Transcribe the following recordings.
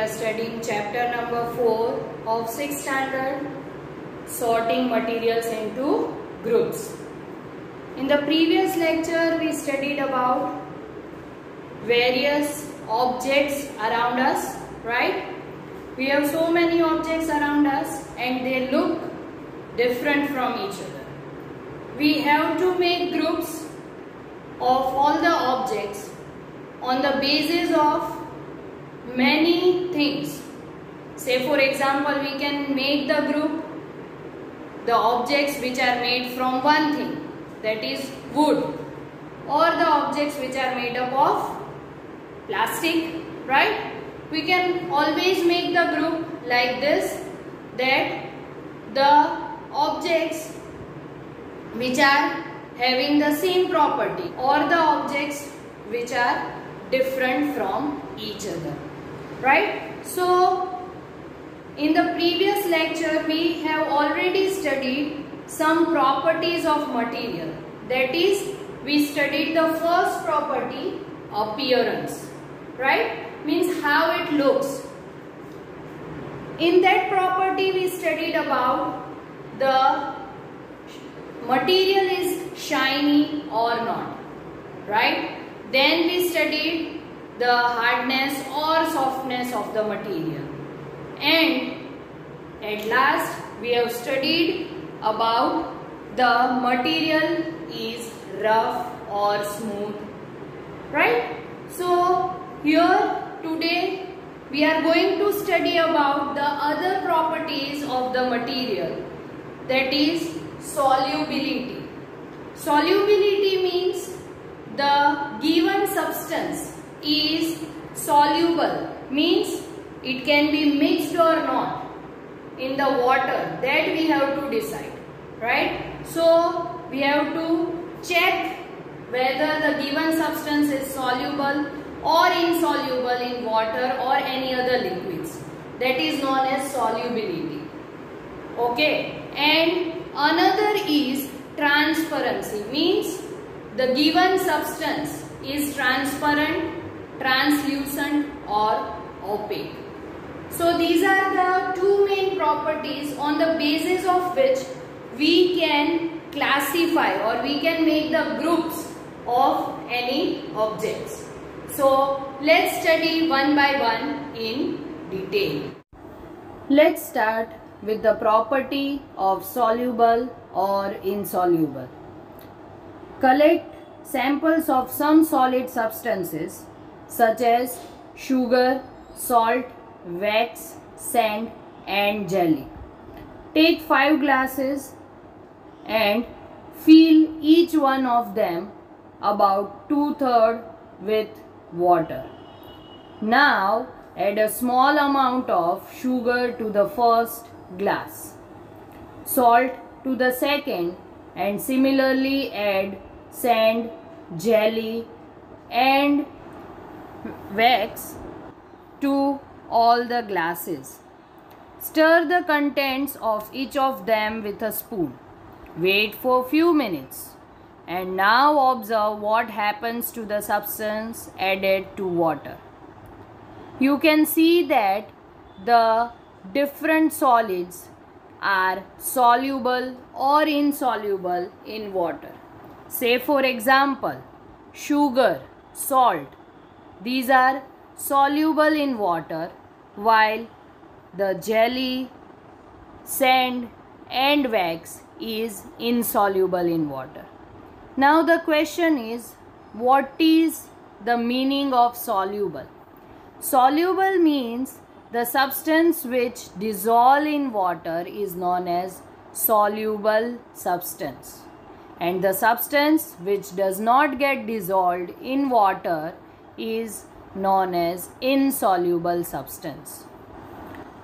studying chapter number 4 of 6th standard, sorting materials into groups. In the previous lecture, we studied about various objects around us, right? We have so many objects around us and they look different from each other. We have to make groups of all the objects on the basis of many things. Say for example, we can make the group the objects which are made from one thing, that is wood, or the objects which are made up of plastic, right? We can always make the group like this, that the objects which are having the same property or the objects which are different from each other, right? So in the previous lecture we have already studied some properties of material. That is, we studied the first property, appearance, right? Means how it looks. In that property we studied about the material is shiny or not, right? Then we studied the hardness or softness of the material. And at last we have studied about the material is rough or smooth, right? So here today we are going to study about the other properties of the material, that is solubility. Solubility means the given substance is soluble, means it can be mixed or not in the water, that we have to decide, right? So we have to check whether the given substance is soluble or insoluble in water or any other liquids. That is known as solubility. Okay, and another is transparency, means the given substance is transparent, translucent or opaque. So these are the two main properties on the basis of which we can classify or we can make the groups of any objects. So let's study one by one in detail. Let's start with the property of soluble or insoluble. Collect samples of some solid substances such as sugar, salt, wax, sand and jelly. Take 5 glasses and fill each one of them about 2/3 with water. Now add a small amount of sugar to the first glass, salt to the second, and similarly add sand, jelly and wax to all the glasses. Stir the contents of each of them with a spoon. Wait for few minutes and now observe what happens to the substance added to water. You can see that the different solids are soluble or insoluble in water. Say for example, sugar, salt, these are soluble in water, while the jelly, sand and wax is insoluble in water. Now the question is, what is the meaning of soluble? Soluble means the substance which dissolves in water is known as soluble substance, and the substance which does not get dissolved in water is known as insoluble substance.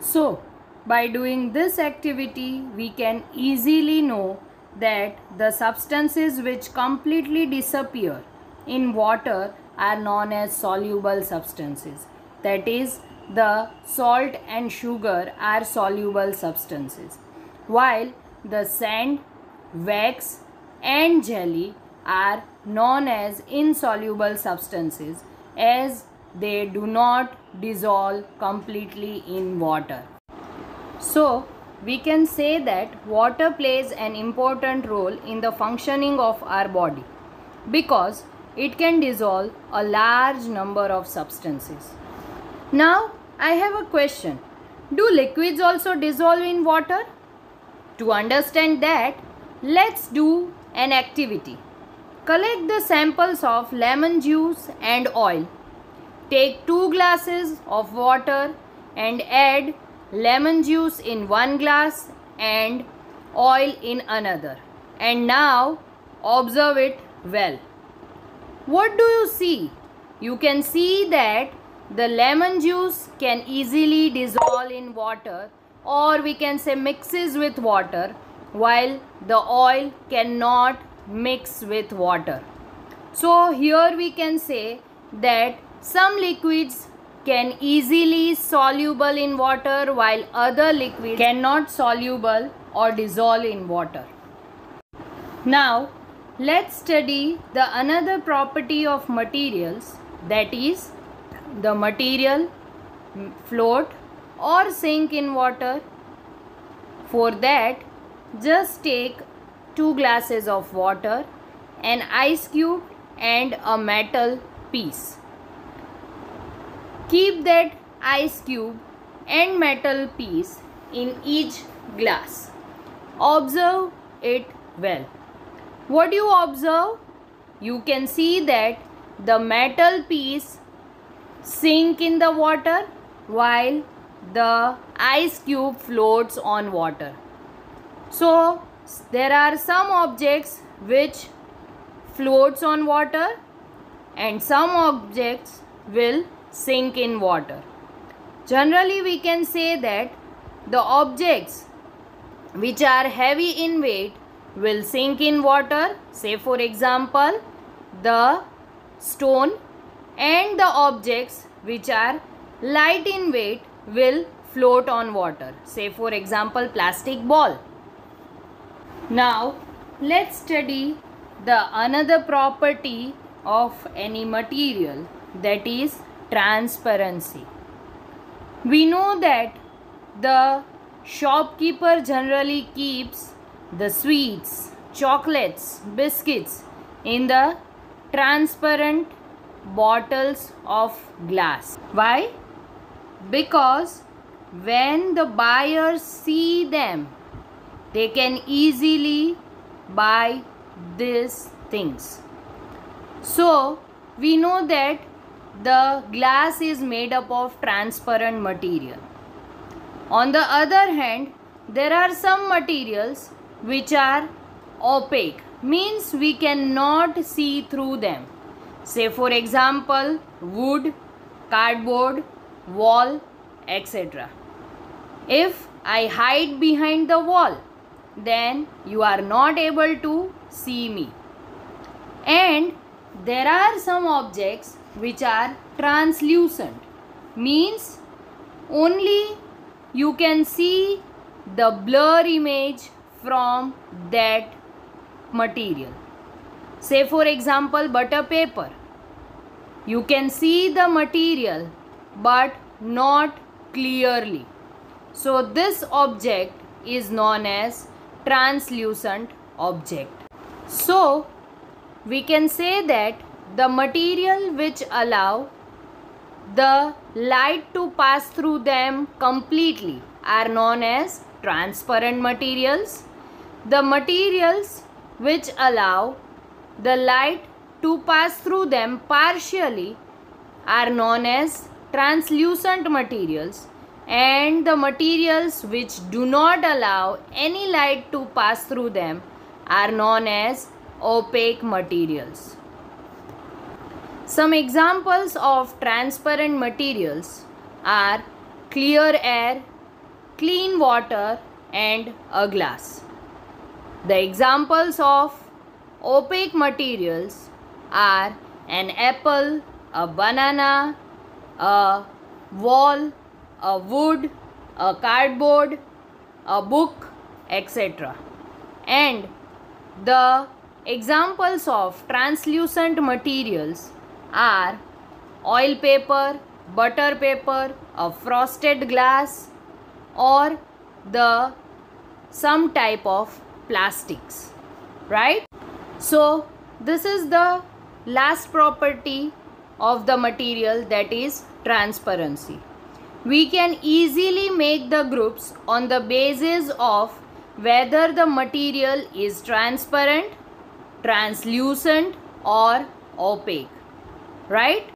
So by doing this activity we can easily know that the substances which completely disappear in water are known as soluble substances. That is, the salt and sugar are soluble substances, while the sand, wax and jelly are known as insoluble substances, as they do not dissolve completely in water. So, we can say that water plays an important role in the functioning of our body because it can dissolve a large number of substances. Now, I have a question. Do liquids also dissolve in water? To understand that, let's do an activity. Collect the samples of lemon juice and oil. Take 2 glasses of water and add lemon juice in one glass and oil in another. And now observe it well. What do you see? You can see that the lemon juice can easily dissolve in water, or we can say mixes with water, while the oil cannot mix with water. So here we can say that some liquids can easily soluble in water while other liquids cannot soluble or dissolve in water. Now let's study the another property of materials, that is the material float or sink in water. For that, just take 2 glasses of water, an ice cube and a metal piece. Keep that ice cube and metal piece in each glass. Observe it well. What do you observe? You can see that the metal piece sink in the water while the ice cube floats on water. So there are some objects which floats on water and some objects will sink in water. Generally we can say that the objects which are heavy in weight will sink in water, say for example the stone, and the objects which are light in weight will float on water, say for example plastic ball. Now let's study the another property of any material, that is transparency. We know that the shopkeeper generally keeps the sweets, chocolates, biscuits in the transparent bottles of glass. Why? Because when the buyers see them, they can easily buy these things. So we know that the glass is made up of transparent material. On the other hand, there are some materials which are opaque, means we cannot see through them. Say for example wood, cardboard, wall, etc. If I hide behind the wall, then you are not able to see me. And there are some objects which are translucent, means only you can see the blur image from that material. Say for example butter paper. You can see the material but not clearly. So this object is known as translucent object. So we can say that the material which allow the light to pass through them completely are known as transparent materials. The materials which allow the light to pass through them partially are known as translucent materials, and the materials which do not allow any light to pass through them are known as opaque materials. Some examples of transparent materials are clear air, clean water, and a glass. The examples of opaque materials are an apple, a banana, a wall, a wood, a cardboard, a book, etc. And the examples of translucent materials are oil paper, butter paper, a frosted glass, or the some type of plastics, right? So this is the last property of the material, that is transparency. We can easily make the groups on the basis of whether the material is transparent, translucent or opaque, right?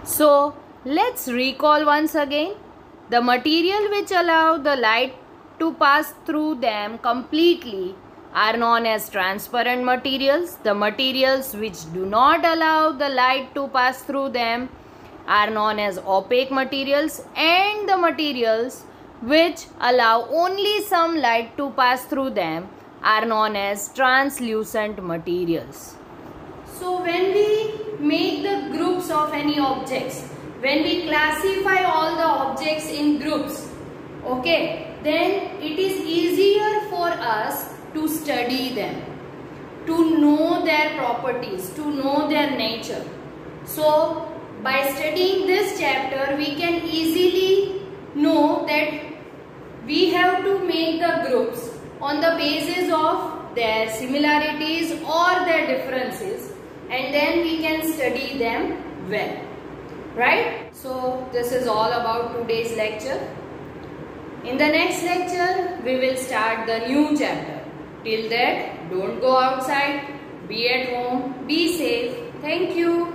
So let's recall once again. The material which allow the light to pass through them completely are known as transparent materials. The materials which do not allow the light to pass through them are known as opaque materials, and the materials which allow only some light to pass through them are known as translucent materials. So when we make the groups of any objects, when we classify all the objects in groups, okay, then it is easier for us to study them, to know their properties, to know their nature. So by studying this chapter, we can easily know that we have to make the groups on the basis of their similarities or their differences, and then we can study them well, right? So this is all about today's lecture. In the next lecture, we will start the new chapter. Till that, don't go outside, be at home, be safe. Thank you.